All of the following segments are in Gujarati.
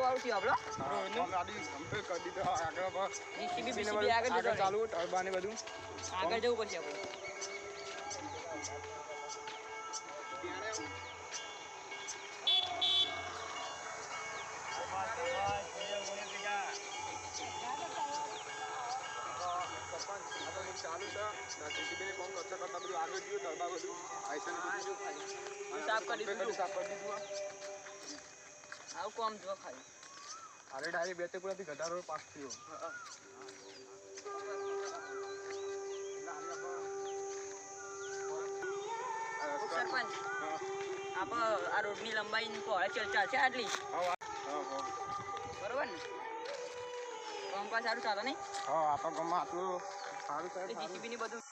વાળું થયું આપણો ગાડી કમ્પ્લીટ કરી દીધો આગળ જીસીબી આગળ ચાલુ ટર્બા ને બધું આગળ જવું પડશે આપણે ચાલુ છે જીસીબી કોમ કરતા કરતા બધું આગળ ગયું ટર્બા બધું આઈસન સાફ કરી દીધું આવું કોમ જો ખાલી અરે ડાયરેક્ટ બે તેપુરાથી ઘટાડો પાસ થયો સરપંચ આપ આ રોડની લંબાઈ પહોળા ચાલશે આટલી બરોબર ને કામ પાસ સારું ચાલે નહીં હા આપણા ગામમાં આટલું સારું ચાલે જીસીબી ની બધું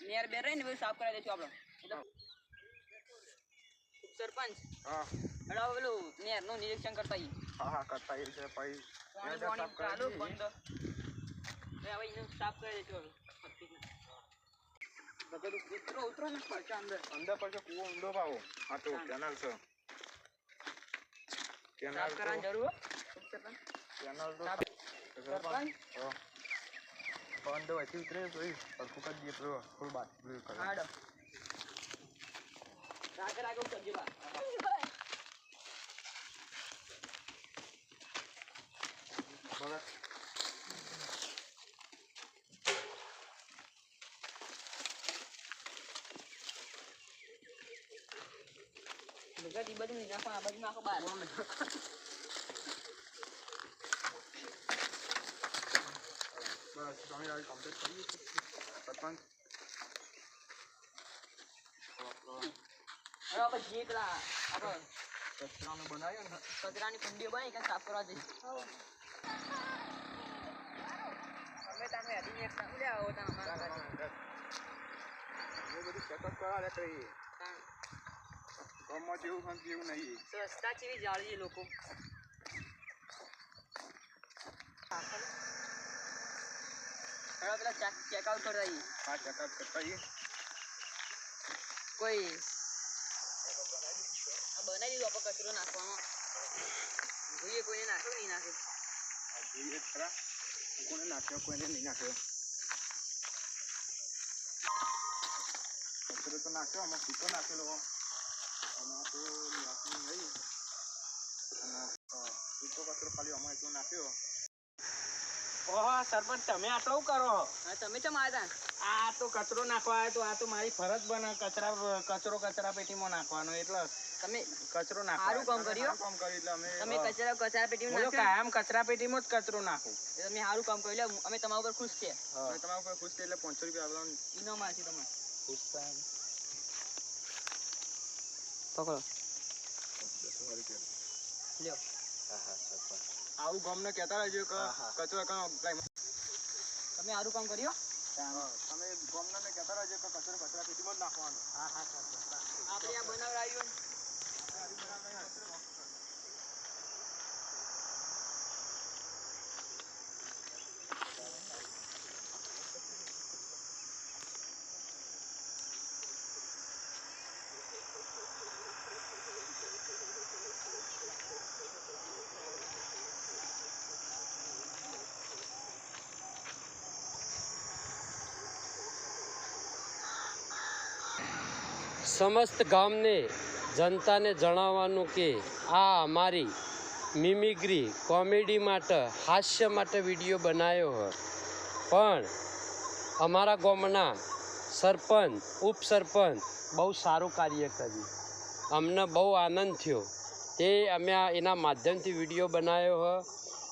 નેર બેર રહી ને બધું સાફ કરાવી દઈશું આપણે સરપંચ એડા પેલું નેર નું નિરીક્ષણ કરતા હા કરતા છે પછી ચાલુ બંધ હવે એનું સાફ કરી દઈશું ઉતરો ને પડશે અંદર પડશે કૂવો ઊંડો પાવો હા તો કેનાલ છે સાફ કરવાની જરૂર કેનાલ તો સરપંચ બંધ હોયથી ઉતરે ભાઈ સરખું કરી દઈએ પેલો ફૂલ બાદ હાડો આગળ આગળ કરજો બા બરાબર બગડી બધું નાખો આ બધું નાખો બહાર બસ તમે આ કમ્પ્લીટ કરી સરપંચ હવે આપણે જે પેલા આપણે કચરાનું બનાવ્યું ને કચરાની કુંડીઓ બનાવી કે સાફ કરવા જઈશ અમે તમે અડીને એક સાફ લે આવો તમે અમારા બધું ચેકઅપ કરાવે કહીએ ગામમાં જેવું પણ જેવું નહીં સ્વચ્છતા જેવી જાળવીએ લોકો પેલા ચેકઆઉટ કરી દઈએ હા ચેકઅપ કરતા આવીએ કોઈ બનાવી દીધું આપણે કચરો નાખવામાં જોઈએ કોઈને નાખ્યો નહીં નાખ્યો જોઈએ ખરા કોને નાખ્યો કોઈને નહીં નાખ્યો કચરો તો નાખ્યો આમાં સૂકો નાખેલો આમાં તો નાખવું નહીં અને સૂકો કચરો ખાલી આમાં એટલો નાખ્યો ઓહો સરપંચ તમે આટલું કરો હા તમે ચમ આવ્યા આ તો કચરો નાખવા આવ્યો તો આ તો મારી ફરજ બને કચરા પેટીમાં નાખવાનો એટલે તમે કચરો સારું કામ કર્યું કામ કર્યું એટલે અમે તમે કચરા પેટીમાં બોલો નાખ્યો કાયમ કચરા પેટીમાં જ કચરો નાખું તમે સારું કામ કર્યું એટલે અમે તમારા ઉપર ખુશ છે અમે તમારા ઉપર ખુશ થઈએ એટલે 500 રૂપિયા આપવાનું ઇનામ આવશે તમને ખુશ થાય પકડો 10 રૂપિયા લ્યો હા સરપંચ આવું ગામને કહેતા રહેજો કે કચરો તમે સારું કામ કર્યું તમે ગામને કહેતા રહેજો કે કચરો કચરા પેટીમાં જ નાખવાનો હા સરપંચ આપણે આ બનાવડાવ્યું સમસ્ત ગામને જનતાને જણાવવાનું કે આ અમારી મિમિક્રી કોમેડી માટે હાસ્ય માટે વિડીયો બનાવ્યો હોય પણ અમારા ગામના સરપંચ ઉપસરપંચ બહુ સારું કાર્ય કર્યું અમને બહુ આનંદ થયો તે અમે એના માધ્યમથી વિડીયો બનાવ્યો હોય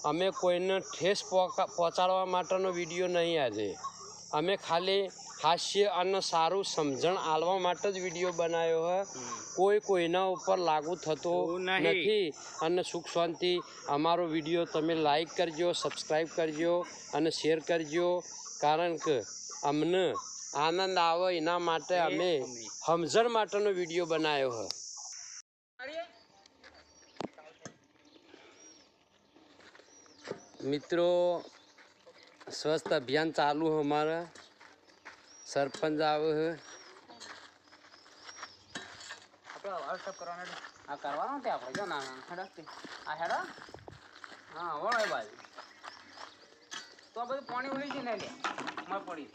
અમે કોઈને ઠેસ પહોંચાડવા માટેનો વિડીયો નહીં આજે અમે ખાલી હાસ્ય અને સારું સમજણ આલવા માટે જ વિડીયો બનાવ્યો હોય કોઈના ઉપર લાગુ થતો નથી અને સુખ શાંતિ અમારો વિડીયો તમે લાઈક કરજો સબસ્ક્રાઈબ કરજો અને શેર કરજો કારણ કે અમને આનંદ આવે એના માટે અમે સમજણ માટેનો વિડીયો બનાવ્યો છે. મિત્રો સ્વસ્થ અભિયાન ચાલુ है हमारा. સરપંચ આવે છે. આપણે WhatsApp કરવાનો આ કરવાનો તે આપણે જો ના હેડો આ હેડો હા વળો બાજુ તો આ બધું પાણી ઉડી છે ને લે મળ પડી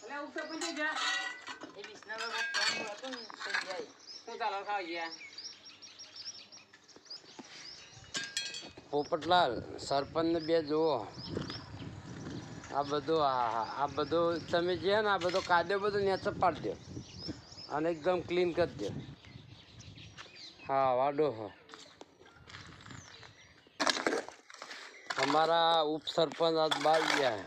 અલે ઉપર પહોંચી જા એ વિસનગર માં હતું ને તે જાય શું ચાલો ખાઈ ગયા પોપટલાલ સરપંચને બે જુઓ. આ બધું તમે જે ને આ બધો કાદવ બધું નેચે પાડી દો અને એકદમ ક્લીન કરી દો. હા વાડો હા हमारा उप सरपंच आज बाहर गया है.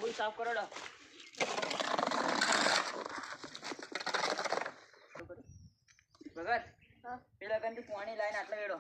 બહુ સાફ કરો ડો ભગત પેલા કંથી પાણી લાઈન આટલા વેડો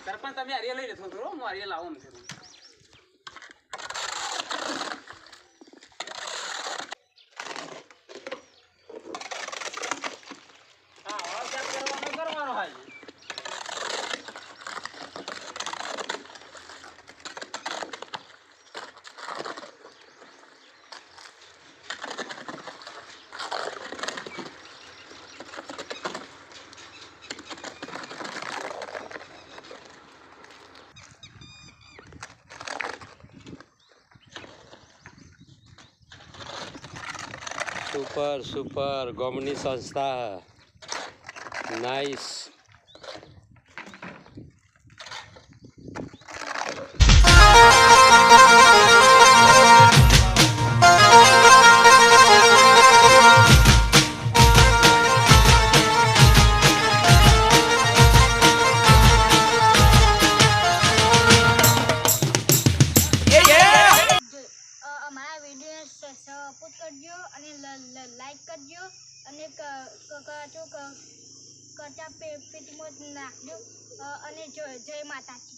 સરપંચ તમે હરિયા લઈ લેતો થોડો હું હરિયા લાવું છે હા WhatsApp કરવાનો હાલ सुपर गमनी संस्था नाइस. અમારા વિડીયો સપોર્ટ કરજો અને લાઈક કરજો અને કરતા પેટીમાં નાખજો અને જય માતાજી.